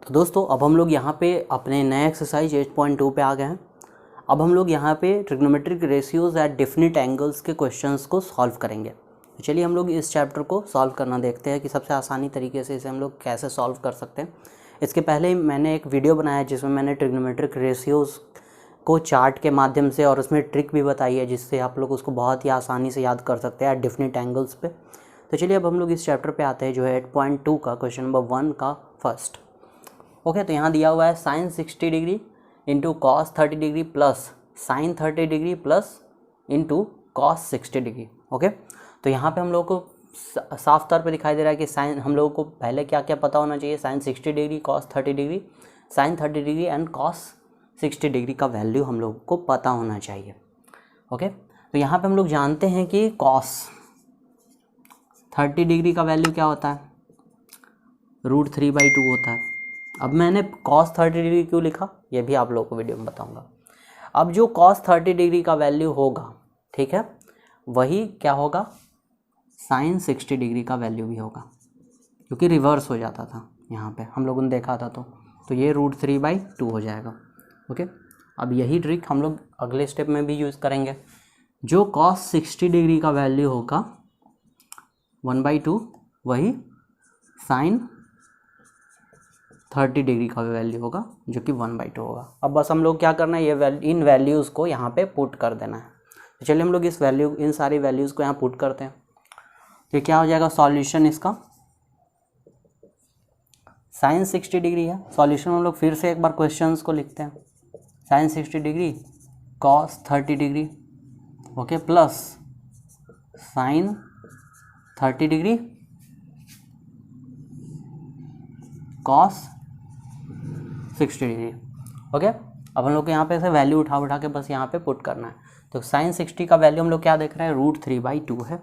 तो दोस्तों अब हम लोग यहाँ पे अपने नए एक्सरसाइज 8.2 पे आ गए हैं। अब हम लोग यहाँ पे trigonometric ratios at definite angles के क्वेश्चंस को सॉल्व करेंगे। तो चलिए हम लोग इस चैप्टर को सॉल्व करना देखते हैं कि सबसे आसानी तरीके से इसे हम लोग कैसे सॉल्व कर सकते हैं। इसके पहले मैंने एक वीडियो बनाया जिसमें मैंने ट्रिग्नोमेट्रिक रेशियोज़ को चार्ट के माध्यम से और उसमें ट्रिक भी बताई है जिससे आप लोग उसको बहुत ही आसानी से याद कर सकते हैं एट डिफिनिट एंगल्स पे। तो चलिए अब हम लोग इस चैप्टर पे आते हैं जो है 8.2 का क्वेश्चन नंबर 1 का फर्स्ट। ओके, तो यहाँ दिया हुआ है sine 60 degree into cos 30 degree plus sine 30 degree plus into cos 60 degree. Okay, तो यहाँ पे हम लोग को साफ तौर पे दिखाई दे रहा है कि साइन हम लोगों को पहले क्या क्या पता होना चाहिए। Sine 60 degree, cos 30 degree, sine 30 degree and cos 60 degree का वैल्यू हम लोगों को पता होना चाहिए। ओके, तो यहाँ पे हम लोग जानते हैं कि कॉस 30 डिग्री का वैल्यू क्या होता है, √3/2 होता है। अब मैंने cos 30 डिग्री क्यों लिखा ये भी आप लोगों को वीडियो में बताऊंगा। अब जो cos 30 डिग्री का वैल्यू होगा, ठीक है, वही क्या होगा, साइन 60 डिग्री का वैल्यू भी होगा, क्योंकि रिवर्स हो जाता था यहाँ पे हम लोगों ने देखा था। तो ये √3/2 हो जाएगा। ओके, अब यही ट्रिक हम लोग अगले स्टेप में भी यूज़ करेंगे। जो cos 60 डिग्री का वैल्यू होगा 1/2, वही साइन 30 डिग्री का वैल्यू होगा जो कि 1/2 होगा। अब बस हम लोग क्या करना है, ये इन वैल्यूज़ को यहाँ पे पुट कर देना है। तो चलिए हम लोग इन सारी वैल्यूज़ को यहाँ पुट करते हैं। तो क्या हो जाएगा सॉल्यूशन इसका, साइन 60 डिग्री है। सॉल्यूशन हम लोग फिर से एक बार क्वेश्चंस को लिखते हैं। Sine 60 degree cos 30 degree, okay, plus sine 30 degree cos 60 degree. Okay, अब हम लोग को यहाँ पे से वैल्यू उठा के बस यहाँ पे पुट करना है। तो साइन 60 का वैल्यू हम लोग क्या देख रहे हैं, √3/2 है।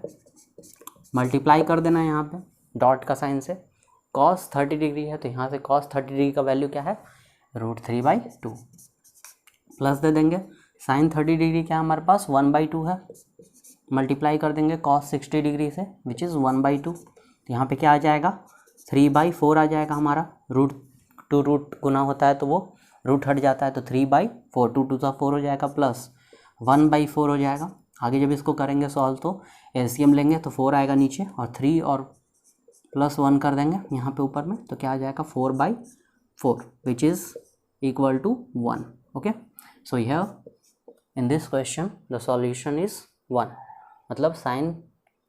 मल्टीप्लाई कर देना है यहाँ पे डॉट का साइन से। कॉस 30 डिग्री है तो यहाँ से कॉस 30 डिग्री का वैल्यू क्या है, √3/2 प्लस दे देंगे। साइन 30 डिग्री क्या है हमारे पास, 1/2 है। मल्टीप्लाई कर देंगे कॉस 60 डिग्री से विच इज़ 1/2। तो यहाँ पे क्या आ जाएगा, 3/4 आ जाएगा हमारा। रूट गुना होता है तो वो रूट हट जाता है, तो 3/4, 2 2 4 हो जाएगा, प्लस 1/4 हो जाएगा। आगे जब इसको करेंगे सॉल्व तो एलसीएम लेंगे तो 4 आएगा नीचे, और 3 और प्लस 1 कर देंगे यहाँ पे ऊपर में, तो क्या आ जाएगा 4/4 which is equal to 1। Okay, so here in this question the solution is 1। मतलब sine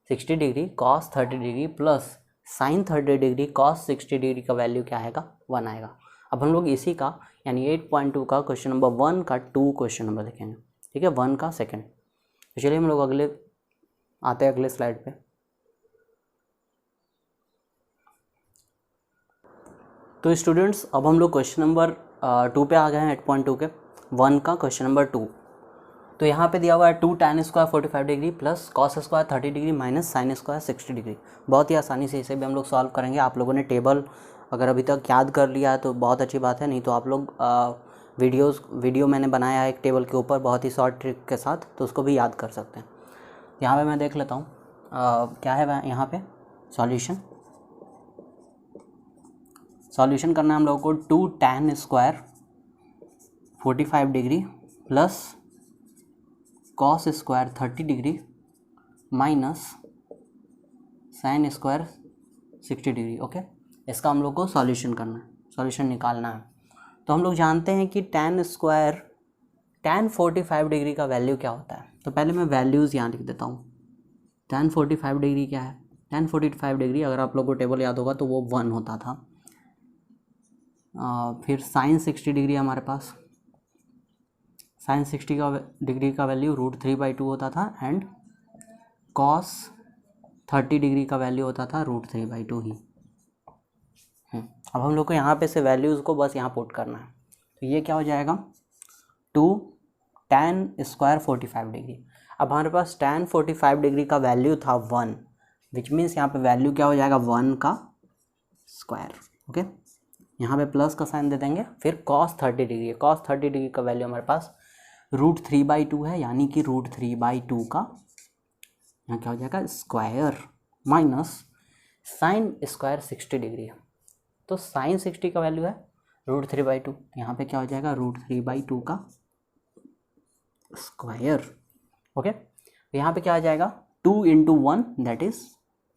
60 degree cos 30 degree plus sine 30 degree cos 60 degree का वैल्यू क्या आएगा, 1 आएगा। अब हम लोग इसी का यानी 8.2 का क्वेश्चन नंबर 1 का 2 क्वेश्चन नंबर देखेंगे, ठीक है, 1 का सेकंड। तो चलिए हम लोग आते हैं अगले स्लाइड पे। तो स्टूडेंट्स अब हम लोग क्वेश्चन नंबर 2 पे आ गए हैं, 8.2 के 1 का क्वेश्चन नंबर 2। तो यहाँ पे दिया हुआ है 2 tan square 45 degree plus cos square 30 degree minus sine square 60 degree. बहुत ही आसानी से इसे भी हम लोग सॉल्व करेंगे। आप लोगों ने टेबल अगर अभी तक याद कर लिया है तो बहुत अच्छी बात है, नहीं तो आप लोग वीडियो मैंने बनाया है एक टेबल के ऊपर बहुत ही शॉर्ट ट्रिक के साथ, तो उसको भी याद कर सकते हैं। यहाँ पे मैं देख लेता हूँ क्या है यहाँ पे सॉल्यूशन करना है हम लोगों को। 2 tan square 45 degree plus cos square 30 degree minus sine square 60 degree. Okay, इसका हम लोग को सॉल्यूशन करना है, सॉल्यूशन निकालना है। तो हम लोग जानते हैं कि tan 45 डिग्री का वैल्यू क्या होता है। तो पहले मैं वैल्यूज़ यहाँ लिख देता हूँ। tan 45 डिग्री क्या है, tan 45 डिग्री अगर आप लोग को टेबल याद होगा तो वो 1 होता था। फिर साइन 60 डिग्री हमारे पास, साइन 60 डिग्री का वैल्यू √3/2 होता था, एंड कॉस 30 डिग्री का वैल्यू होता था √3/2 ही। अब हम लोग को यहाँ पे से वैल्यूज़ को बस यहाँ पुट करना है। तो ये क्या हो जाएगा, 2 tan स्क्वायर 45 डिग्री। अब हमारे पास tan 45 डिग्री का वैल्यू था 1, विच मीन्स यहाँ पे वैल्यू क्या हो जाएगा, 1 का स्क्वायर। ओके, यहाँ पे प्लस का साइन दे देंगे। फिर cos 30 डिग्री, cos 30 डिग्री का वैल्यू हमारे पास √3/2 है, यानी कि √3/2 का यहाँ क्या हो जाएगा square minus sine square 60 degree है। तो साइन 60 का वैल्यू है √3/2, यहाँ पे क्या हो जाएगा √3/2 का स्क्वायर। ओके, यहाँ पे क्या आ जाएगा 2 × 1 दैट इज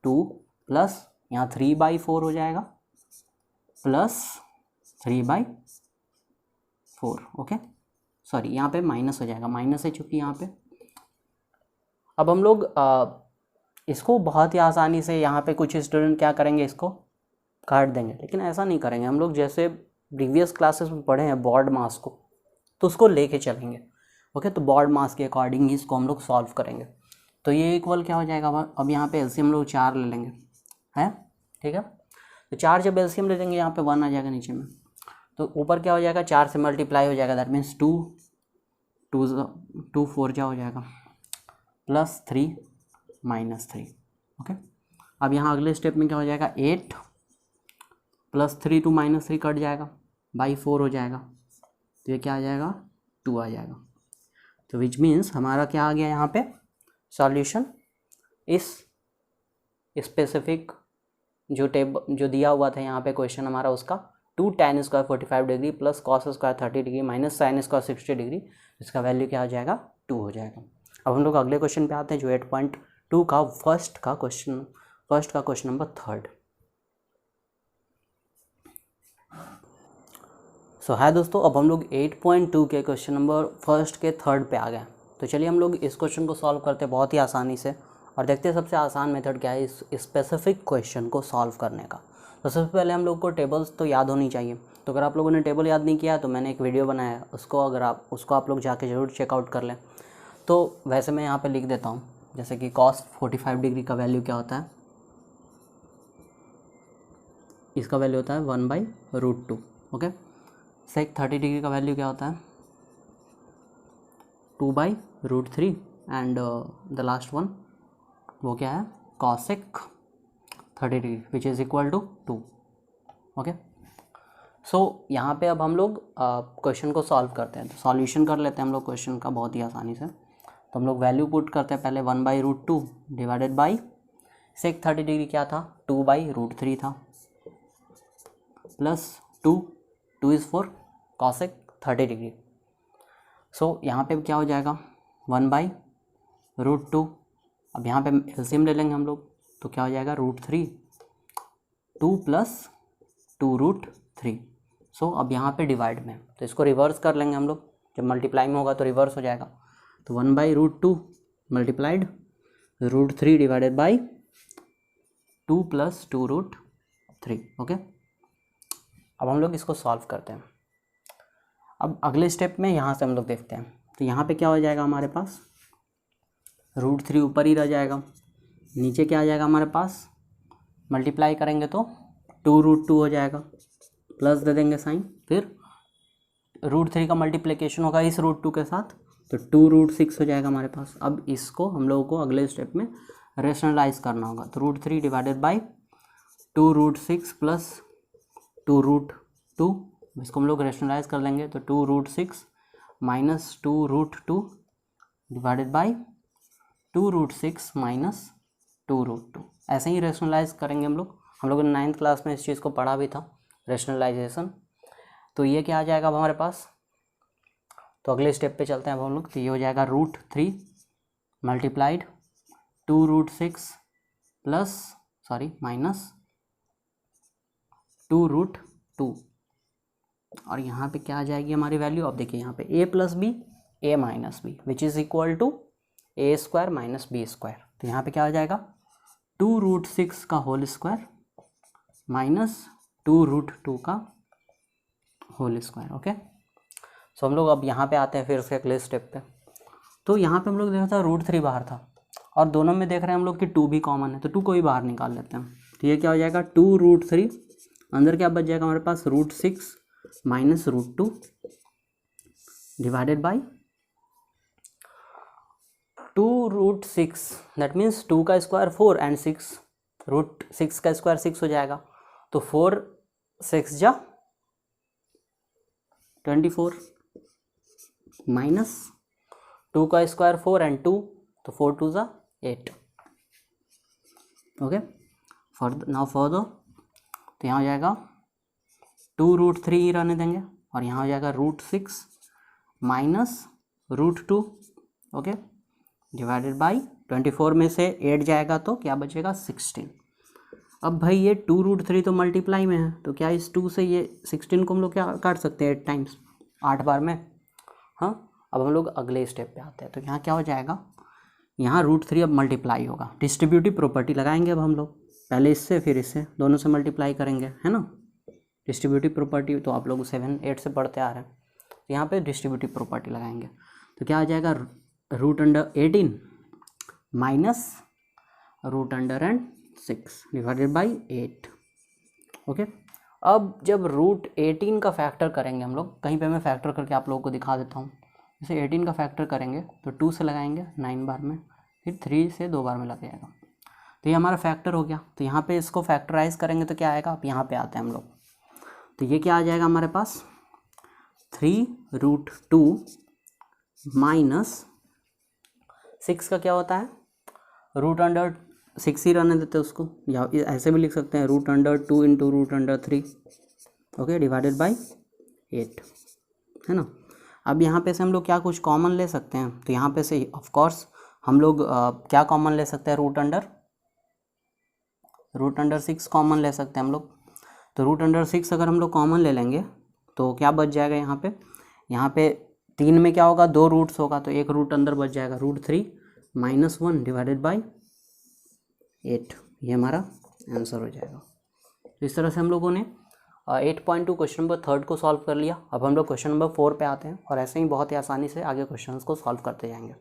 2 प्लस यहाँ 3/4 हो जाएगा प्लस 3/4। ओके, सॉरी यहाँ पे माइनस हो जाएगा, माइनस है चूँकि यहाँ पे। अब हम लोग इसको बहुत ही आसानी से यहाँ पे कुछ स्टूडेंट क्या करेंगे, इसको काट देंगे, लेकिन ऐसा नहीं करेंगे हम लोग। जैसे प्रीवियस क्लासेस में पढ़े हैं बॉर्ड मास को, तो उसको लेके चलेंगे। ओके, तो बॉर्ड मास के अकॉर्डिंग ही इसको हम लोग सॉल्व करेंगे। तो ये इक्वल क्या हो जाएगा, अब यहाँ पे एलसीएम हम लोग 4 ले लेंगे, है ठीक है। तो 4 जब एलसीएम ले लेंगे यहाँ पे 1 आ जाएगा नीचे में, तो ऊपर क्या हो जाएगा 4 से मल्टीप्लाई हो जाएगा, दैट मीन्स 2 4 जा हो जाएगा प्लस 3 -3। ओके, अब यहाँ अगले स्टेप में क्या हो जाएगा 8 प्लस 3 2 -3 कट जाएगा, बाई 4 हो जाएगा, तो ये क्या आ जाएगा 2 आ जाएगा। तो विच मीन्स हमारा क्या आ गया यहाँ पे सॉल्यूशन, इस स्पेसिफिक जो दिया हुआ था यहाँ पे क्वेश्चन हमारा, उसका 2 tan² 45 degree plus cos² 30 degree minus sin² 60 degree, इसका वैल्यू क्या आ जाएगा 2 हो जाएगा। अब हम लोग अगले क्वेश्चन पे आते हैं, जो 8.2 का फर्स्ट का क्वेश्चन नंबर 3। सो है दोस्तों, अब हम लोग 8.2 के क्वेश्चन नंबर फर्स्ट के 3 पे आ गए। तो चलिए हम लोग इस क्वेश्चन को सॉल्व करते हैं बहुत ही आसानी से, और देखते हैं सबसे आसान मेथड क्या है इस स्पेसिफिक क्वेश्चन को सॉल्व करने का। तो सबसे पहले हम लोग को टेबल्स तो याद होनी चाहिए। तो अगर आप लोगों ने टेबल याद नहीं किया तो मैंने एक वीडियो बनाया है, उसको आप लोग जाके ज़रूर चेकआउट कर लें। तो वैसे मैं यहाँ पे लिख देता हूँ, जैसे कि cos 45 डिग्री का वैल्यू क्या होता है, इसका वैल्यू होता है 1/√2। ओके, सेक 30 डिग्री का वैल्यू क्या होता है 2/√3, एंड द लास्ट वन वो क्या है cosec 30 degree which is equal to 2। Okay, so यहाँ पे अब हम लोग क्वेश्चन को सॉल्व करते हैं। तो सॉल्यूशन कर लेते हैं हम लोग क्वेश्चन का बहुत ही आसानी से। तो हम लोग वैल्यू पुट करते हैं पहले 1/√2 डिवाइडेड बाई सेक 30 डिग्री क्या था 2/√3 था, प्लस 2 इज़ 4 cosec 30 डिग्री। सो यहाँ पे क्या हो जाएगा 1/√2। अब यहाँ पे एलसीएम ले लेंगे हम लोग, तो क्या हो जाएगा √3, 2 + 2√3। सो अब यहाँ पे डिवाइड में, तो इसको रिवर्स कर लेंगे हम लोग, जब मल्टीप्लाई में होगा तो रिवर्स हो जाएगा। तो 1/√2 मल्टीप्लाइड √3 डिवाइडेड बाई 2 + 2√3। ओके, अब हम लोग इसको सॉल्व करते हैं। अब अगले स्टेप में यहाँ से हम लोग देखते हैं, तो यहाँ पे क्या हो जाएगा हमारे पास √3 ऊपर ही रह जाएगा, नीचे क्या आ जाएगा हमारे पास, मल्टीप्लाई करेंगे तो 2√2 हो जाएगा, प्लस दे देंगे साइन, फिर √3 का मल्टीप्लिकेशन होगा इस √2 के साथ, तो 2√6 हो जाएगा हमारे पास। अब इसको हम लोगों को अगले स्टेप में रेशनलाइज करना होगा, तो √3 डिवाइडेड बाई 2√6 प्लस 2√2, इसको हम लोग रेशनलाइज कर लेंगे, तो 2√6 माइनस 2√2 डिवाइडेड बाई 2√6 माइनस 2√2। ऐसे ही रेशनलाइज करेंगे हम लोगों ने 9th क्लास में इस चीज़ को पढ़ा भी था, रेशनलाइजेशन। तो ये क्या आ जाएगा अब हमारे पास, तो अगले स्टेप पे चलते हैं अब हम लोग। तो ये हो जाएगा √3 मल्टीप्लाइड 2√6 माइनस 2√2, और यहाँ पे क्या आ जाएगी हमारी वैल्यू, अब देखिए यहाँ पे a + b a - b which is equal to a² - b²। तो यहाँ पे क्या आ जाएगा 2√6 का होल स्क्वायर माइनस 2√2 का होल स्क्वायर। ओके, सो हम लोग अब यहाँ पे आते हैं फिर से अगले स्टेप पे। तो यहाँ पे हम लोग देखा था √3 बाहर था, और दोनों में देख रहे हैं हम लोग कि 2 भी कॉमन है, तो 2 को भी बाहर निकाल लेते हैं। तो ये क्या हो जाएगा 2√3, अंदर क्या बच जाएगा हमारे पास √6 minus √2 divided by 2√6, that means 2 का स्क्वायर 4 एंड 6, √6 का स्क्वायर 6 हो जाएगा, तो 4 6 जा 24 माइनस 2 का स्क्वायर 4 एंड 2, तो 4 2 जा 8। ओके, नाउ फर्दर, तो यहाँ हो जाएगा 2√3 ही रहने देंगे और यहाँ हो जाएगा √6 माइनस √2, ओके, डिवाइडेड बाई 24 में से 8 जाएगा तो क्या बचेगा 16। अब भाई ये 2√3 तो मल्टीप्लाई में है, तो क्या इस 2 से ये 16 को हम लोग क्या काट सकते हैं 8 टाइम्स, 8 बार में। हाँ, अब हम लोग अगले स्टेप पे आते हैं। तो यहाँ क्या हो जाएगा, यहाँ √3 अब मल्टीप्लाई होगा, डिस्ट्रीब्यूटिव प्रॉपर्टी लगाएंगे अब हम लोग, पहले इससे फिर इससे, दोनों से मल्टीप्लाई करेंगे, है ना। डिस्ट्रीब्यूटिव प्रॉपर्टी तो आप लोग 7, 8 से पढ़ते आ रहे हैं, तो यहाँ पे डिस्ट्रीब्यूटिव प्रॉपर्टी लगाएंगे। तो क्या आ जाएगा, √18 माइनस √6 डिवाइडेड बाई 8, ओके। अब जब √18 का फैक्टर करेंगे हम लोग, कहीं पे मैं फैक्टर करके आप लोगों को दिखा देता हूँ। जैसे 18 का फैक्टर करेंगे तो 2 से लगाएंगे 9 बार में, फिर 3 से 2 बार में लग जाएगा, तो ये हमारा फैक्टर हो गया। तो यहाँ पे इसको फैक्टराइज करेंगे तो क्या आएगा, अब यहाँ पे आते हैं हम लोग, तो ये क्या आ जाएगा हमारे पास 3√2 माइनस 6 का क्या होता है, √6 ही रहने देते हैं उसको, या ऐसे भी लिख सकते हैं √2 इंटू √3, ओके, डिवाइडेड बाई 8, है ना। अब यहाँ पे से हम लोग क्या कुछ कॉमन ले सकते हैं, तो यहाँ पे से ऑफ कोर्स हम लोग क्या कॉमन ले सकते हैं, √6 कॉमन ले सकते हैं हम लोग। तो √6 अगर हम लोग कॉमन ले लेंगे तो क्या बच जाएगा, यहाँ पे 3 में क्या होगा, 2 रूट्स होगा, तो एक रूट अंदर बच जाएगा, √3 माइनस 1 डिवाइडेड बाई 8, ये हमारा आंसर हो जाएगा। तो इस तरह से हम लोगों ने 8.2 क्वेश्चन नंबर 3 को सॉल्व कर लिया। अब हम लोग क्वेश्चन नंबर 4 पे आते हैं और ऐसे ही बहुत ही आसानी से आगे क्वेश्चंस को सॉल्व करते जाएंगे।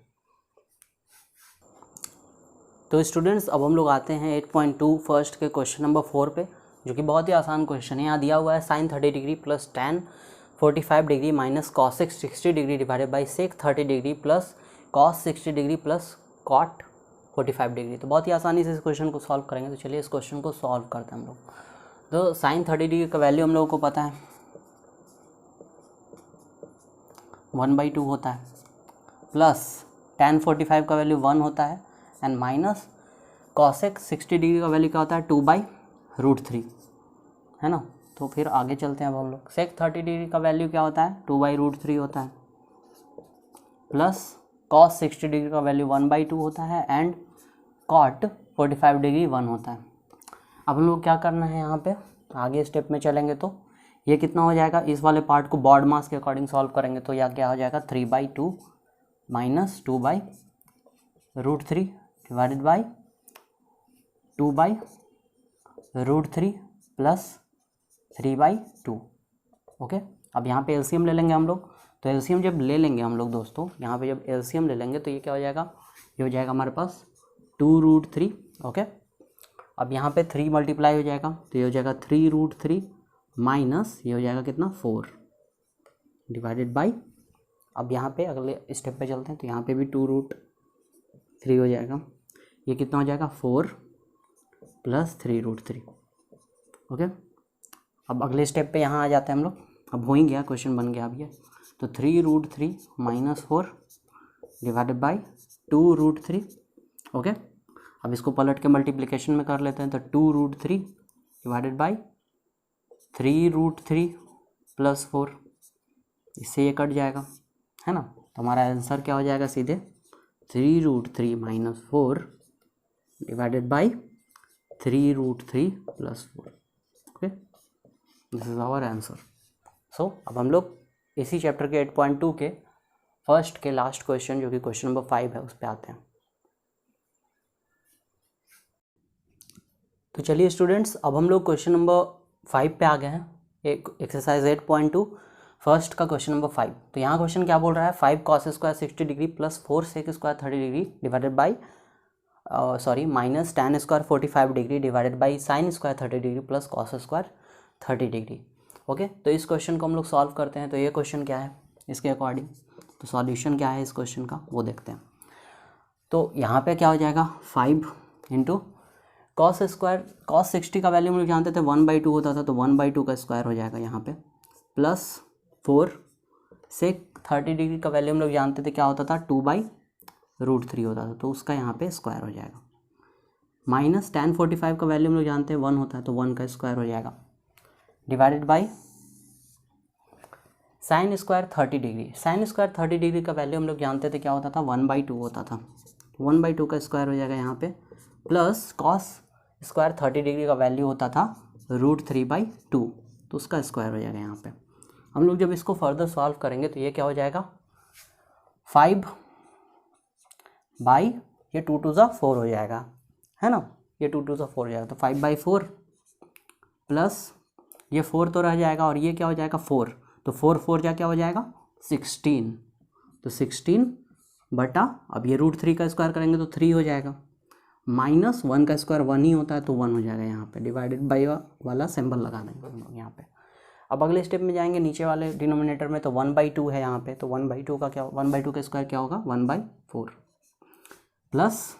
तो स्टूडेंट्स अब हम लोग आते हैं 8.2 फर्स्ट के क्वेश्चन नंबर 4 पे, जो कि बहुत ही आसान क्वेश्चन है। यहाँ दिया हुआ है sin 30 degree plus tan 45 degree minus cos 60 degree divided by sec 30 degree plus cos 60 degree plus cot 45 degree. तो बहुत ही आसानी से इस क्वेश्चन को सॉल्व करेंगे। तो चलिए इस क्वेश्चन को सॉल्व करते हैं हम लोग। तो sin 30 डिग्री का वैल्यू हम लोगों को पता है 1/2 होता है, प्लस tan 45 का वैल्यू 1 होता है, एंड माइनस cosec 60 डिग्री का वैल्यू क्या होता है 2/√3, है ना। तो फिर आगे चलते हैं अब हम लोग। sec 30 डिग्री का वैल्यू क्या होता है 2/√3 होता है, प्लस cos 60 डिग्री का वैल्यू 1/2 होता है, एंड cot 45 डिग्री 1 होता है। अब हम लोग क्या करना है, यहाँ पे आगे स्टेप में चलेंगे तो ये कितना हो जाएगा, इस वाले पार्ट को बॉड मास के अकॉर्डिंग सॉल्व करेंगे तो यह क्या हो जाएगा 3/2 minus 2/√3 divided by 2/√3 plus 3/2, okay. अब यहाँ पे एलसीएम ले लेंगे हम लोग। तो एलसीएम जब ले लेंगे हम लोग दोस्तों, यहाँ पे जब एलसीएम ले लेंगे तो ये क्या हो जाएगा, ये हो जाएगा हमारे पास 2√3, ओके। अब यहाँ पे 3 मल्टीप्लाई हो जाएगा, तो ये हो जाएगा 3√3 माइनस ये हो जाएगा कितना 4 डिवाइडेड बाई, अब यहाँ पे अगले स्टेप पे चलते हैं, तो यहाँ पे भी 2√3 हो जाएगा, ये कितना हो जाएगा 4 प्लस 3√3, ओके। अब अगले स्टेप पे यहाँ आ जाते हैं हम लोग। अब हो ही गया, क्वेश्चन बन गया अब ये। तो 3√3 माइनस 4 डिवाइडेड बाई 2√3, ओके। अब इसको पलट के मल्टीप्लिकेशन में कर लेते हैं, तो 2√3 डिवाइडेड बाई 3√3 प्लस 4, इससे ये कट जाएगा, है ना। तो हमारा आंसर क्या हो जाएगा सीधे 3√3 minus 4 divided by 3√3 plus 4, okay, this is our answer. So अब हम लोग इसी चैप्टर के 8.2 के फर्स्ट के लास्ट क्वेश्चन, जो कि क्वेश्चन नंबर 5 है, उस पर आते हैं। तो चलिए स्टूडेंट्स, अब हम लोग क्वेश्चन नंबर 5 पे आ गए हैं, एक एक्सरसाइज 8.2 फर्स्ट का क्वेश्चन नंबर 5। तो यहाँ क्वेश्चन क्या बोल रहा है, 5 cos square 60 degree plus 4 sec square 30 degree divided by minus tan square 45 degree divided by sin square 30 degree plus cos square 30 degree, okay. तो इस क्वेश्चन को हम लोग सॉल्व करते हैं। तो ये क्वेश्चन क्या है इसके अकॉर्डिंग, तो सॉल्यूशन क्या है इस क्वेश्चन का वो देखते हैं। तो यहाँ पे क्या हो जाएगा 5 इंटू cos 60 का वैल्यू हम लोग जानते थे 1/2 होता था, तो 1/2 का स्क्वायर हो जाएगा यहाँ पे, प्लस 4 sec 30 डिग्री का वैल्यू हम लोग जानते थे क्या होता था 2/√3 होता था, तो उसका यहाँ पे स्क्वायर हो जाएगा, माइनस tan 45 का वैल्यू हम लोग जानते हैं 1 होता है, तो 1 का स्क्वायर हो जाएगा, divided by sine square 30 degree, sine square 30 degree का वैल्यू हम लोग जानते थे क्या होता था, 1/2 होता था। 1/2 का स्क्वायर हो जाएगा यहाँ पे, प्लस कॉस स्क्वायर 30 डिग्री का वैल्यू होता था √3/2, तो उसका स्क्वायर हो जाएगा यहाँ पे। हम लोग जब इसको फर्दर सॉल्व करेंगे तो ये क्या हो जाएगा, 5 बाई ये 2 2 4 हो जाएगा, है ना, ये 2 2 4 हो जाएगा, तो 5/4 प्लस ये 4 तो रह जाएगा और ये क्या हो जाएगा 4, तो 4 4 क्या हो जाएगा 16, तो 16 बटा, अब ये √3 का स्क्वायर करेंगे तो 3 हो जाएगा, माइनस 1 का स्क्वायर 1 ही होता है तो 1 हो जाएगा यहाँ पे, डिवाइडेड बाई वाला सिंबल लगा देंगे हम लोग यहाँ पे। अब अगले स्टेप में जाएंगे नीचे वाले डिनोमिनेटर में, तो 1/2 है यहाँ पे, तो 1/2 का क्या, 1/2 का स्क्वायर क्या होगा 1/4 प्लस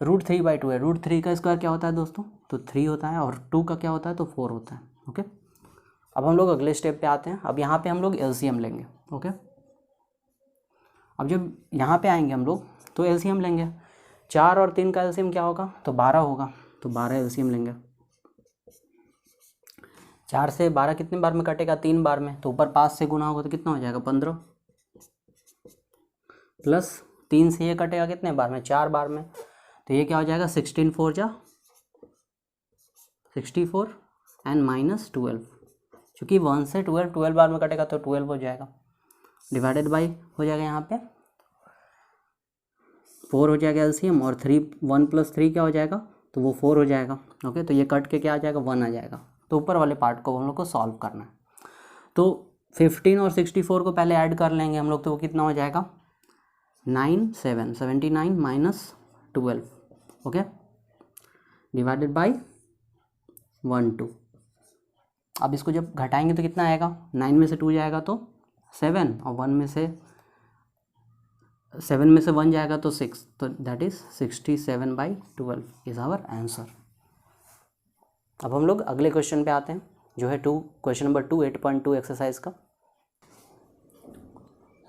√3/2 है, √3 का स्क्वायर क्या होता है दोस्तों, तो 3 होता है, और 2 का क्या होता है तो 4 होता है। ओके, अब हम लोग अगले स्टेप पे आते हैं। अब यहाँ पे हम लोग एलसीएम लेंगे। ओके, अब जब यहाँ पे आएंगे हम लोग तो एलसीएम लेंगे, 4 और 3 का एलसीएम क्या होगा, तो 12 होगा, तो 12 एलसीएम लेंगे। 4 से 12 कितने बार में कटेगा, 3 बार में, तो ऊपर 5 से गुना होगा तो कितना हो जाएगा 15, प्लस 3 से ये कटेगा कितने बार में, 4 बार में, तो ये क्या हो जाएगा 16 4 जा 64 एंड माइनस 12, क्योंकि 1 से 12 बार में कटेगा तो 12 हो जाएगा, डिवाइडेड बाई हो जाएगा यहाँ पे 4 हो जाएगा एलसीएम, और 1 + 3 क्या हो जाएगा, तो वो 4 हो जाएगा। ओके, तो ये कट के क्या आ जाएगा 1 आ जाएगा, तो ऊपर वाले पार्ट को हम लोग को सॉल्व करना है। तो 15 और 64 को पहले ऐड कर लेंगे हम लोग, तो वो कितना हो जाएगा 9 7 79 माइनस 12, ओके, डिवाइडेड बाई 1 2। अब इसको जब घटाएंगे तो कितना आएगा, 9 में से 2 जाएगा तो 7, और 7 में से 1 जाएगा तो 6, तो that is 67/12 is our answer. अब हम लोग अगले क्वेश्चन पे आते हैं, जो है क्वेश्चन नंबर 2 8.2 एक्सरसाइज का।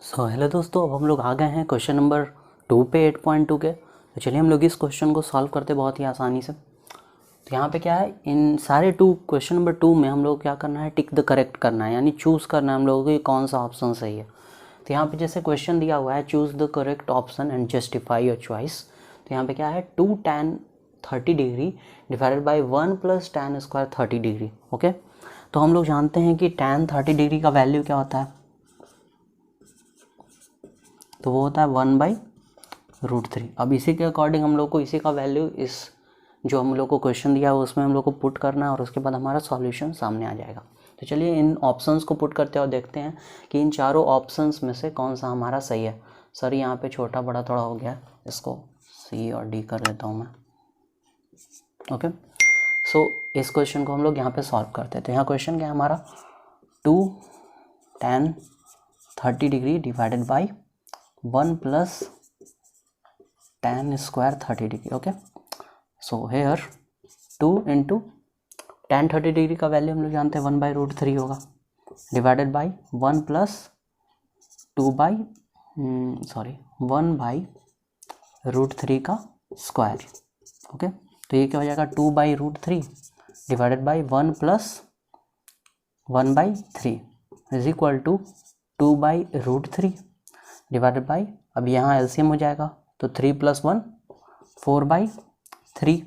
सो हेलो दोस्तों, अब हम लोग आ गए हैं क्वेश्चन नंबर 2 पे 8.2 के। तो चलिए हम लोग इस क्वेश्चन को सॉल्व करते बहुत ही आसानी से। तो यहाँ पे क्या है, इन सारे क्वेश्चन नंबर 2 में हम लोग क्या करना है, टिक द करेक्ट करना है, यानी चूज़ करना है हम लोगों को कि कौन सा ऑप्शन सही है। तो यहाँ पे जैसे क्वेश्चन दिया हुआ है, choose the correct option and justify your choice. तो यहाँ पे क्या है 2 tan 30 degree divided by 1 + tan square 30 degree. Okay, तो हम लोग जानते हैं कि tan 30 डिग्री का वैल्यू क्या होता है, तो वो होता है 1/√3। अब इसी के अकॉर्डिंग हम लोग को इसी का वैल्यू इस जो हम लोग को क्वेश्चन दिया है उसमें हम लोग को पुट करना है, और उसके बाद हमारा सॉल्यूशन सामने आ जाएगा। तो चलिए इन ऑप्शंस को पुट करते हैं और देखते हैं कि इन चारों ऑप्शंस में से कौन सा हमारा सही है। सर यहाँ पे छोटा बड़ा थोड़ा हो गया, इसको सी और डी कर देता हूँ मैं। ओके, सो इस क्वेश्चन को हम लोग यहाँ पे सॉल्व करते हैं। तो यहाँ क्वेश्चन क्या है हमारा, 2 tan 30 degree divided by 1 + tan square 30 degree. Okay, so here 2 × tan 30 degree का वैल्यू हम लोग जानते हैं 1/√3 होगा, डिवाइडेड बाई 1 + 1/√3 का स्क्वायर। ओके, तो ये क्या हो जाएगा 2/√3 divided by 1 + 1/3 is equal to 2/√3 divided by, अब यहाँ एलसीएम हो जाएगा तो 3 + 1 4/3।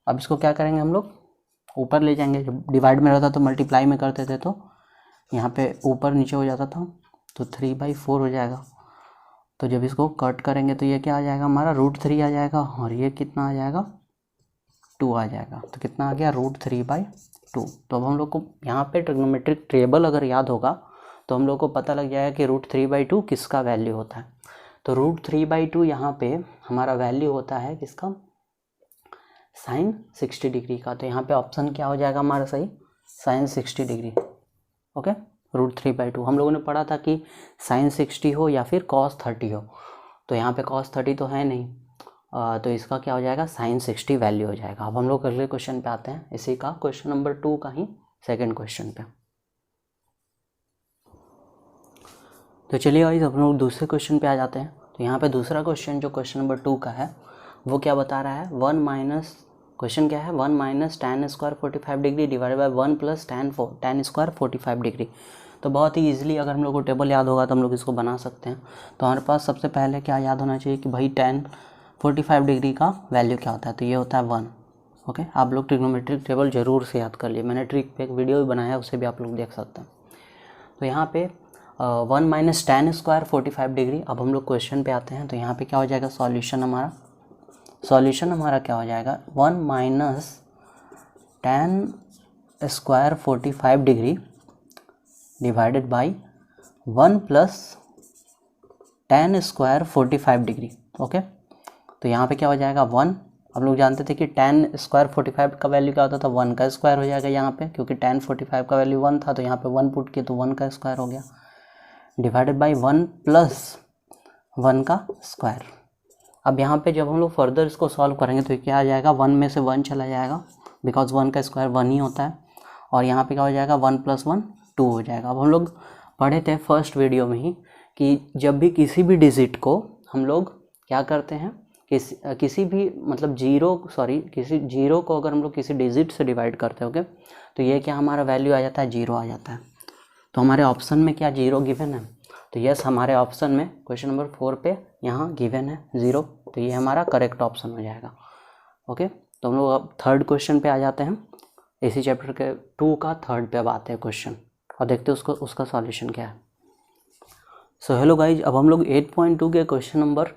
अब इसको क्या करेंगे हम लोग, ऊपर ले जाएंगे। जब डिवाइड में रहता तो मल्टीप्लाई में करते थे तो यहाँ पे ऊपर नीचे हो जाता था, तो 3/4 हो जाएगा। तो जब इसको कट करेंगे तो ये क्या आ जाएगा हमारा √3 आ जाएगा, और ये कितना आ जाएगा 2 आ जाएगा। तो कितना आ गया √3/2। तो अब हम लोग को यहाँ पे ट्रिग्नोमेट्रिक टेबल अगर याद होगा तो हम लोग को पता लग जाएगा कि √3/2 किसका वैल्यू होता है। तो √3/2 यहाँ पे हमारा वैल्यू होता है किसका, sin 60 डिग्री का। तो यहाँ पे ऑप्शन क्या हो जाएगा हमारा सही, sin 60 डिग्री। ओके, √3/2 हम लोगों ने पढ़ा था कि sin 60 हो या फिर cos 30 हो, तो यहाँ पे cos 30 तो है नहीं, तो इसका क्या हो जाएगा sin 60 वैल्यू हो जाएगा। अब हम लोग अगले क्वेश्चन पे आते हैं, इसी का क्वेश्चन नंबर 2 का ही सेकेंड क्वेश्चन पे। तो चलिए गाइस अब हम लोग दूसरे क्वेश्चन पे आ जाते हैं। तो यहाँ पे दूसरा क्वेश्चन जो क्वेश्चन नंबर 2 का है वो क्या बता रहा है, 1 क्वेश्चन क्या है 1 - tan square 45 degree divided by 1 + tan square 45 degree. तो बहुत ही ईजिली अगर हम लोग को टेबल याद होगा तो हम लोग इसको बना सकते हैं। तो हमारे पास सबसे पहले क्या याद होना चाहिए कि भाई tan 45 डिग्री का वैल्यू क्या होता है, तो ये होता है 1। ओके, आप लोग ट्रिग्नोमेट्रिक टेबल ज़रूर से याद कर लिए, मैंने ट्रिक पे एक वीडियो भी बनाया है, उसे भी आप लोग देख सकते हैं। तो यहाँ पे 1 माइनस tan स्क्वायर 45 डिग्री। अब हम लोग क्वेश्चन पे आते हैं, तो यहाँ पे क्या हो जाएगा सॉल्यूशन हमारा क्या हो जाएगा 1 minus tan square 45 degree divided by 1 plus tan square 45 degree. Okay, तो यहाँ पे क्या हो जाएगा 1। हम लोग जानते थे कि tan स्क्वायर 45 का वैल्यू क्या होता था, 1 का स्क्वायर हो जाएगा यहाँ पे, क्योंकि tan 45 का वैल्यू 1 था, तो यहाँ पे 1 पुट किए तो 1 का स्क्वायर हो गया, डिवाइडेड बाई 1 प्लस 1 का स्क्वायर। अब यहाँ पे जब हम लोग फर्दर इसको सॉल्व करेंगे तो क्या आ जाएगा, 1 में से 1 चला जाएगा, बिकॉज 1 का स्क्वायर 1 ही होता है, और यहाँ पे क्या हो जाएगा 1 प्लस 1 2 हो जाएगा। अब हम लोग पढ़े थे फर्स्ट वीडियो में ही कि जब भी किसी भी डिजिट को हम लोग क्या करते हैं, किसी भी मतलब किसी जीरो को अगर हम लोग किसी डिजिट से डिवाइड करते हैं, ओके, तो ये क्या हमारा वैल्यू आ जाता है, 0 आ जाता है। तो हमारे ऑप्शन में क्या 0 गिवन है, तो यस हमारे ऑप्शन में क्वेश्चन नंबर 4 पे यहाँ गिवन है 0, तो ये हमारा करेक्ट ऑप्शन हो जाएगा। ओके, तो हम लोग अब थर्ड क्वेश्चन पे आ जाते हैं, इसी चैप्टर के 2 का थर्ड पे अब आते हैं क्वेश्चन, और देखते हैं उसका सॉल्यूशन क्या है। सो हेलो गाइज, अब हम लोग 8.2 के क्वेश्चन नंबर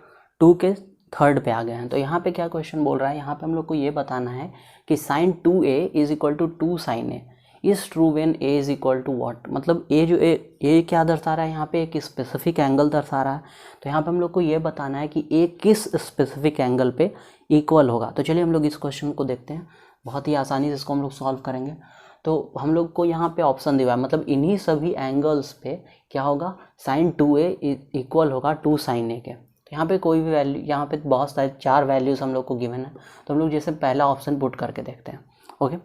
2 के थर्ड पे आ गए हैं। तो यहाँ पे क्या क्वेश्चन बोल रहा है, यहाँ पे हम लोग को ये बताना है कि sin 2a is equal to 2 sin a is true when a is equal to what. मतलब a क्या दर्शा रहा है, यहाँ पे एक स्पेसिफिक एंगल दर्शा रहा है। तो यहाँ पे हम लोग को ये बताना है कि a किस स्पेसिफिक एंगल पे इक्वल होगा। तो चलिए हम लोग इस क्वेश्चन को देखते हैं, बहुत ही आसानी से इसको हम लोग सॉल्व करेंगे। तो हम लोग को यहाँ पे ऑप्शन दिया है, मतलब इन्हीं सभी एंगल्स पे क्या होगा, sin 2a इक्वल होगा 2 sin a के। तो यहाँ पे कोई भी वैल्यू, यहाँ पे बहुत सारे 4 वैल्यूज़ हम लोग को गिवन है, तो हम लोग जैसे पहला ऑप्शन पुट करके देखते हैं। ओके,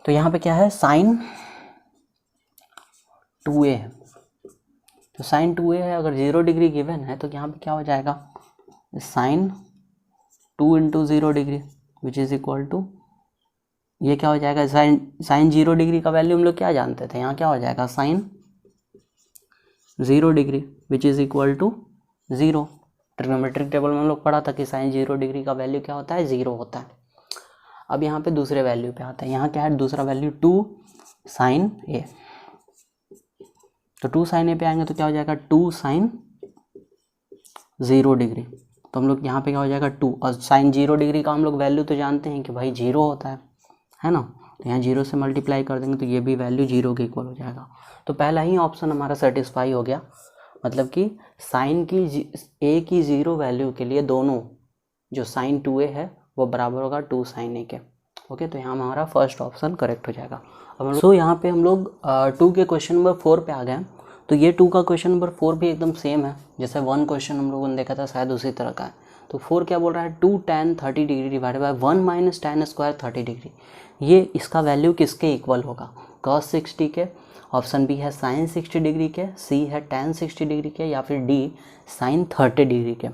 तो यहाँ पे क्या है sin 2a है, तो sin 2a है, अगर 0 डिग्री गिवन है तो यहाँ पे क्या हो जाएगा sin 2 into 0 degree which is equal to, ये क्या हो जाएगा sin 0 डिग्री का वैल्यू हम लोग क्या जानते थे, यहाँ क्या हो जाएगा sin 0 degree which is equal to 0। Trigonometric table में हम लोग पढ़ा था कि sin 0 डिग्री का वैल्यू क्या होता है, 0 होता है। अब यहाँ पे दूसरे वैल्यू पे आता है, यहाँ क्या है दूसरा वैल्यू 2 sin a, तो 2 sin a पे आएंगे तो क्या हो जाएगा 2 sin 0 डिग्री। तो हम लोग यहाँ पे क्या हो जाएगा 2, और sin 0 डिग्री का हम लोग वैल्यू तो जानते हैं कि भाई 0 होता है ना, तो यहाँ 0 से मल्टीप्लाई कर देंगे तो ये भी वैल्यू 0 के इक्वल हो जाएगा। तो पहला ही ऑप्शन हमारा सेटिस्फाई हो गया, मतलब कि साइन की a की 0 वैल्यू के लिए दोनों जो sin 2a है वो बराबर होगा 2 sin a के। ओके, तो यहाँ हमारा फर्स्ट ऑप्शन करेक्ट हो जाएगा। अब सो यहाँ पे हम लोग 2 के क्वेश्चन नंबर 4 पे आ गए हैं। तो ये 2 का क्वेश्चन नंबर 4 भी एकदम सेम है, जैसे 1 क्वेश्चन हम लोगों ने देखा था शायद उसी तरह का है। तो 4 क्या बोल रहा है, 2 tan 30 degree divided by 1 minus tan square 30 degree, ये इसका वैल्यू किसके इक्वल होगा, cos 60 के, ऑप्शन बी है sin 60 डिग्री के, सी है tan 60 डिग्री के, या फिर डी sin 30 डिग्री के।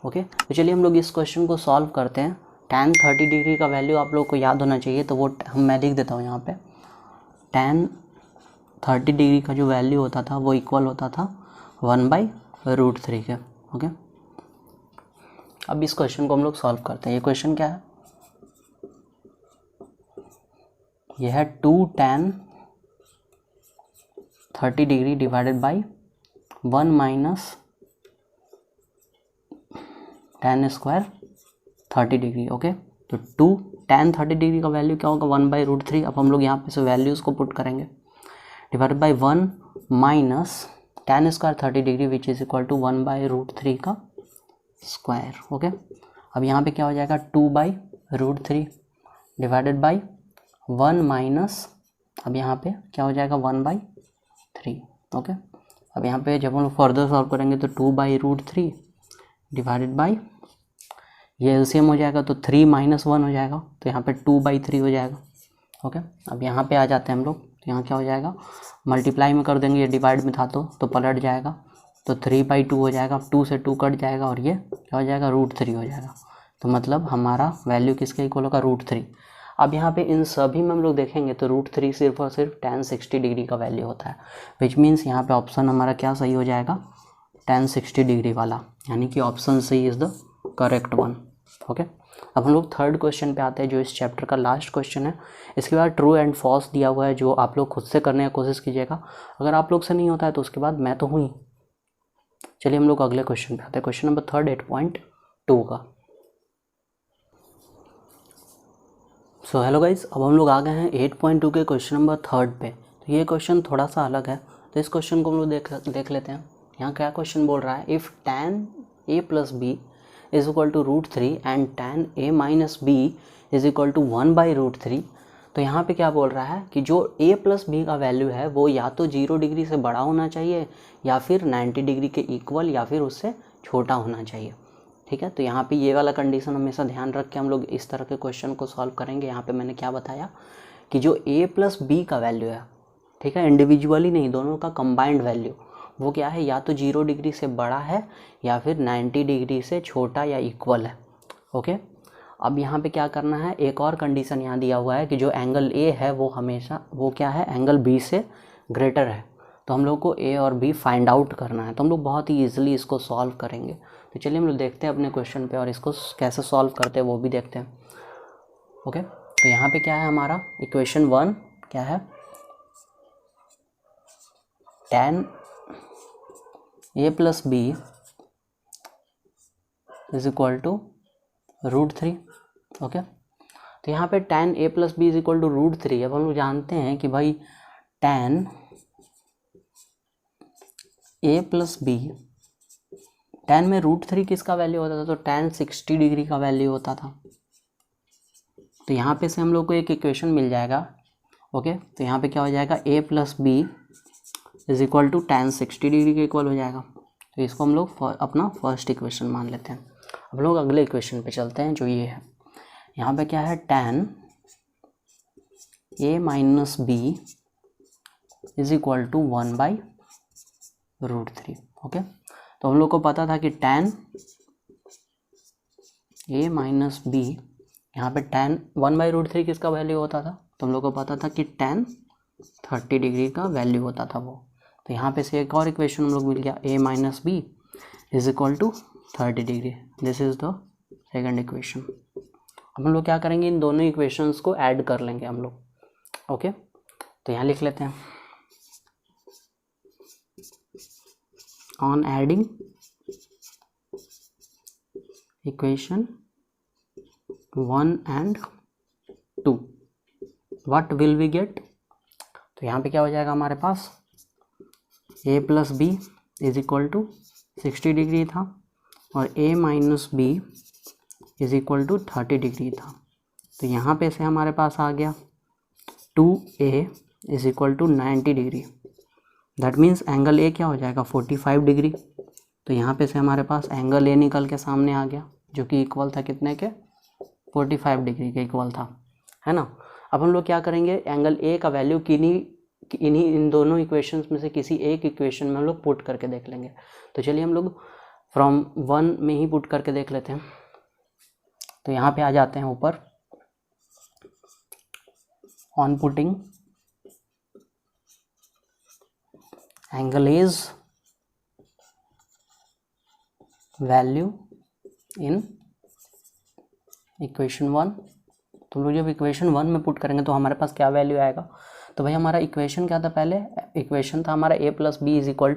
ओके, तो चलिए हम लोग इस क्वेश्चन को सॉल्व करते हैं। tan 30 डिग्री का वैल्यू आप लोग को याद होना चाहिए, तो वो मैं लिख देता हूँ यहाँ पे, tan 30 डिग्री का जो वैल्यू होता था वो इक्वल होता था 1/√3 के। ओके, अब इस क्वेश्चन को हम लोग सॉल्व करते हैं। ये क्वेश्चन क्या है, यह है 2 tan 30 degree divided by 1 minus tan square 30 degree. Okay, तो 2 tan 30 डिग्री का वैल्यू क्या होगा 1/√3। अब हम लोग यहाँ पे से वैल्यूज़ को पुट करेंगे, divided by 1 minus tan square 30 degree which is equal to 1/√3 का स्क्वायर। ओके, अब यहाँ पे क्या हो जाएगा 2/√3 डिवाइडेड बाई 1 माइनस, अब यहाँ पे क्या हो जाएगा 1/3। ओके, अब यहाँ पे जब हम लोग फर्दर सॉल्व करेंगे तो 2/√3 डिवाइडेड बाई, ये एलसीएम हो जाएगा तो 3 माइनस 1 हो जाएगा, तो यहाँ पे 2/3 हो जाएगा। ओके, अब यहाँ पे आ जाते हैं हम लोग, तो यहाँ क्या हो जाएगा, मल्टीप्लाई में कर देंगे, ये डिवाइड में था तो पलट जाएगा, तो 3/2 हो जाएगा, 2 से 2 कट जाएगा और ये क्या हो जाएगा √3 हो जाएगा। तो मतलब हमारा वैल्यू किसके इक्वल होगा √3। अब यहाँ पे इन सभी में हम लोग देखेंगे तो √3 सिर्फ और सिर्फ tan 60 डिग्री का वैल्यू होता है, विच मीन्स यहाँ पे ऑप्शन हमारा क्या सही हो जाएगा, tan 60 डिग्री वाला, यानी कि option C is the correct one. Okay, अब हम लोग थर्ड क्वेश्चन पे आते हैं जो इस चैप्टर का लास्ट क्वेश्चन है। इसके बाद ट्रू एंड फॉल्स दिया हुआ है जो आप लोग खुद से करने की कोशिश कीजिएगा, अगर आप लोग से नहीं होता है तो उसके बाद मैं तो हूँ ही। चलिए हम लोग अगले क्वेश्चन पे आते हैं, क्वेश्चन नंबर 3 8.2 का। सो हेलो गाइस, अब हम लोग आ गए हैं 8.2 के क्वेश्चन नंबर 3 पे। तो ये क्वेश्चन थोड़ा सा अलग है, तो इस क्वेश्चन को हम लोग देख लेते हैं। यहाँ क्या क्वेश्चन बोल रहा है, if tan a + b is equal to √3 and tan a - b is equal to 1/√3। तो यहाँ पे क्या बोल रहा है कि जो a + b का वैल्यू है वो या तो 0 डिग्री से बड़ा होना चाहिए या फिर 90 डिग्री के इक्वल या फिर उससे छोटा होना चाहिए। ठीक है, तो यहाँ पे ये वाला कंडीशन हमेशा ध्यान रख के हम लोग इस तरह के क्वेश्चन को सॉल्व करेंगे। यहाँ पे मैंने क्या बताया कि जो a + b का वैल्यू है, ठीक है, इंडिविजुअली नहीं, दोनों का कंबाइंड वैल्यू, वो क्या है, या तो 0 डिग्री से बड़ा है या फिर 90 डिग्री से छोटा या इक्वल है। ओके, अब यहाँ पे क्या करना है, एक और कंडीशन यहाँ दिया हुआ है कि जो एंगल A है वो हमेशा वो क्या है, एंगल B से ग्रेटर है। तो हम लोग को A और B फाइंड आउट करना है, तो हम लोग बहुत ही ईजिली इसको सॉल्व करेंगे। तो चलिए हम लोग देखते हैं अपने क्वेश्चन पे और इसको कैसे सॉल्व करते हैं वो भी देखते हैं। ओके, तो यहाँ पे क्या है हमारा इक्वेशन 1 क्या है, tan a + b is equal to √3। Okay, तो यहाँ पे tan a + b is equal to √3। अब हम लोग जानते हैं कि भाई tan a + b, tan में √3 किसका वैल्यू होता था, तो tan 60 डिग्री का वैल्यू होता था। तो यहाँ पे से हम लोग को एक इक्वेशन मिल जाएगा। ओके, तो यहाँ पे क्या हो जाएगा, a + b is equal to tan 60 degree के इक्वल हो जाएगा। तो इसको हम लोग अपना फर्स्ट इक्वेशन मान लेते हैं। अब लोग अगले इक्वेशन पे चलते हैं जो ये है। यहाँ पे क्या है, tan a - b is equal to 1/√3। Okay, तो हम लोग को पता था कि tan a - b, यहाँ पे tan 1/√3 किसका वैल्यू होता था, तो हम लोग को पता था कि tan 30 डिग्री का वैल्यू होता था वो। तो यहाँ पे से एक और इक्वेशन हम लोग मिल गया, a - b is equal to 30 degree. This is the second equation. अब हम लोग क्या करेंगे, इन दोनों इक्वेशंस को ऐड कर लेंगे हम लोग। ओके, तो यहाँ लिख लेते हैं, on adding equation 1 and 2 what will we get. तो यहाँ पे क्या हो जाएगा हमारे पास, a + b is equal to 60 degree था और a - b is equal to 30 degree था। तो यहाँ पे से हमारे पास आ गया 2a is equal to 90 degree. That means angle A क्या हो जाएगा, 45 डिग्री। तो यहाँ पे से हमारे पास एंगल A निकल के सामने आ गया जो कि इक्वल था कितने के, 45 डिग्री के इक्वल था, है ना। अब हम लोग क्या करेंगे, एंगल A का वैल्यू इन दोनों इक्वेशंस में से किसी एक इक्वेशन में हम लोग पुट करके देख लेंगे। तो चलिए हम लोग फ्रॉम 1 में ही पुट करके देख लेते हैं। तो यहाँ पे आ जाते हैं ऊपर, on putting angle A's value in equation 1। तो हम लोग जब इक्वेशन 1 में पुट करेंगे तो हमारे पास क्या वैल्यू आएगा, तो भाई हमारा इक्वेशन क्या था, पहले इक्वेशन था हमारा a + b is equal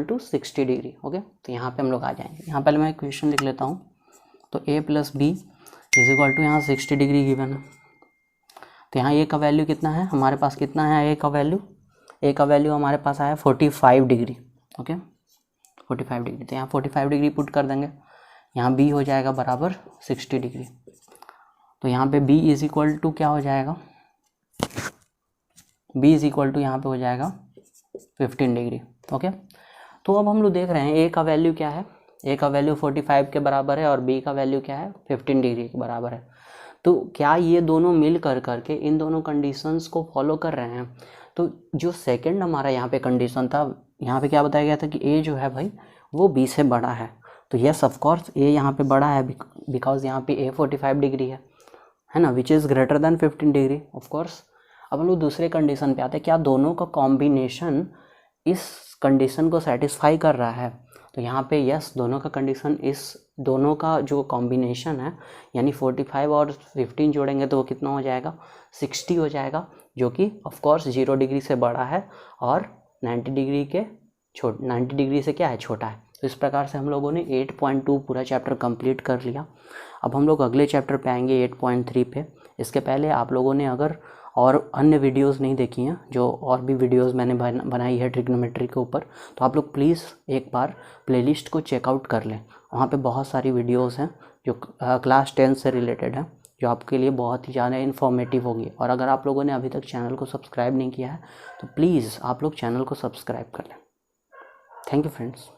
to 60 degree. Okay, तो यहाँ पे हम लोग आ जाएंगे। यहाँ पहले मैं इक्वेशन लिख लेता हूँ। तो a + b is equal to यहाँ 60 डिग्री गिवन है। तो यहाँ a का वैल्यू कितना है हमारे पास, कितना है a का वैल्यू हमारे पास आया 45 डिग्री। ओके, 45 डिग्री, तो यहाँ 45 डिग्री पुट कर देंगे। यहाँ b हो जाएगा बराबर 60 डिग्री। तो यहाँ पे b इज इक्वल टू क्या हो जाएगा, b इज इक्वल टू यहाँ पे हो जाएगा 15 डिग्री। ओके, तो अब हम लोग देख रहे हैं a का वैल्यू क्या है, a का वैल्यू 45 के बराबर है और b का वैल्यू क्या है, 15 डिग्री के बराबर है। तो क्या ये दोनों मिल करके इन दोनों कंडीशंस को फॉलो कर रहे हैं। तो जो सेकंड हमारा यहाँ पे कंडीशन था, यहाँ पे क्या बताया गया था कि a जो है भाई वो b से बड़ा है। तो यस ऑफ कोर्स a यहाँ पे बड़ा है बिकॉज यहाँ पे a 45 डिग्री है है ना, which is greater than 15 degree of course. अब हम लोग दूसरे कंडीशन पे आते हैं, क्या दोनों का कॉम्बिनेशन इस कंडीशन को सेटिस्फाई कर रहा है। तो यहाँ पे यस, दोनों का कंडीशन, इस दोनों का जो कॉम्बिनेशन है यानी 45 और 15 जोड़ेंगे तो वो कितना हो जाएगा, 60 हो जाएगा, जो कि ऑफ कोर्स 0 डिग्री से बड़ा है और 90 डिग्री के 90 डिग्री से क्या है, छोटा है। तो इस प्रकार से हम लोगों ने 8.2 पूरा चैप्टर कंप्लीट कर लिया। अब हम लोग अगले चैप्टर पे आएंगे 8.3 पे। इसके पहले आप लोगों ने अगर और अन्य वीडियोस नहीं देखी हैं, जो और भी वीडियोस मैंने बनाई है ट्रिग्नोमेट्री के ऊपर, तो आप लोग प्लीज़ एक बार प्लेलिस्ट को चेकआउट कर लें। वहाँ पे बहुत सारी वीडियोस हैं जो क्लास 10 से रिलेटेड है, जो आपके लिए बहुत ही ज़्यादा इन्फॉर्मेटिव होगी। और अगर आप लोगों ने अभी तक चैनल को सब्सक्राइब नहीं किया है तो प्लीज़ आप लोग चैनल को सब्सक्राइब कर लें। Thank you friends.